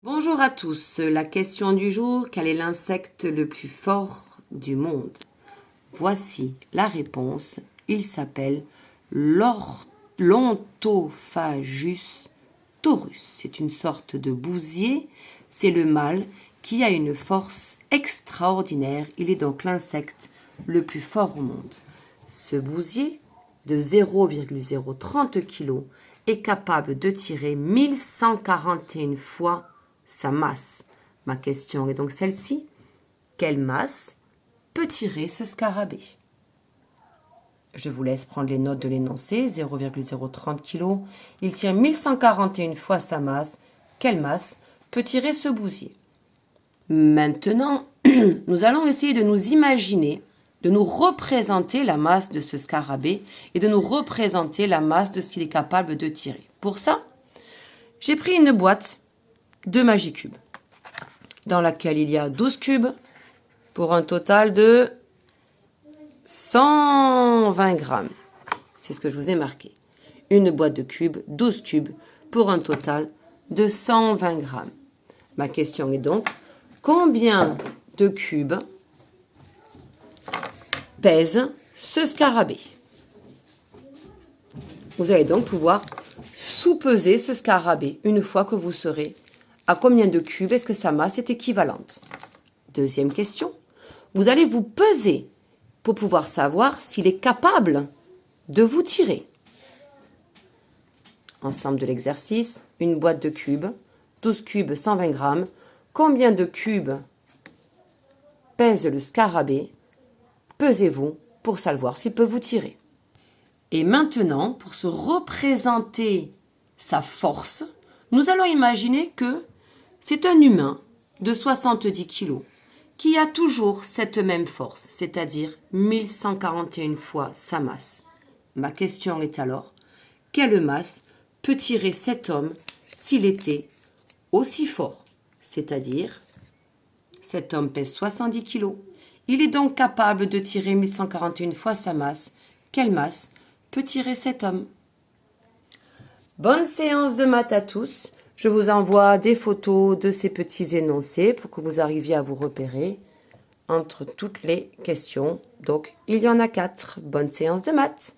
Bonjour à tous, la question du jour, quel est l'insecte le plus fort du monde? Voici la réponse, il s'appelle l'Ontophagus taurus. C'est une sorte de bousier, c'est le mâle qui a une force extraordinaire, il est donc l'insecte le plus fort au monde. Ce bousier, de 0,030 kg, est capable de tirer 1141 fois sa masse. Ma question est donc celle-ci. Quelle masse peut tirer ce scarabée? Je vous laisse prendre les notes de l'énoncé. 0,030 kg. Il tire 1141 fois sa masse. Quelle masse peut tirer ce bousier? Maintenant, nous allons essayer de nous imaginer, de nous représenter la masse de ce scarabée et de nous représenter la masse de ce qu'il est capable de tirer. Pour ça, j'ai pris une boîte de Magicube dans laquelle il y a 12 cubes pour un total de 120 grammes. C'est ce que je vous ai marqué. Une boîte de cubes, 12 cubes pour un total de 120 grammes. Ma question est donc, combien de cubes pèse ce scarabée? Vous allez donc pouvoir sous-peser ce scarabée une fois que vous saurez à combien de cubes est-ce que sa masse est équivalente. Deuxième question, vous allez vous peser pour pouvoir savoir s'il est capable de vous tirer. Ensemble de l'exercice, une boîte de cubes, 12 cubes, 120 grammes. Combien de cubes pèse le scarabée? Pesez-vous pour savoir s'il peut vous tirer. Et maintenant, pour se représenter sa force, nous allons imaginer que c'est un humain de 70 kg qui a toujours cette même force, c'est-à-dire 1141 fois sa masse. Ma question est alors, quelle masse peut tirer cet homme s'il était aussi fort? C'est-à-dire, cet homme pèse 70 kg. Il est donc capable de tirer 1141 fois sa masse. Quelle masse peut tirer cet homme? Bonne séance de maths à tous. Je vous envoie des photos de ces petits énoncés pour que vous arriviez à vous repérer entre toutes les questions. Donc, il y en a 4. Bonne séance de maths.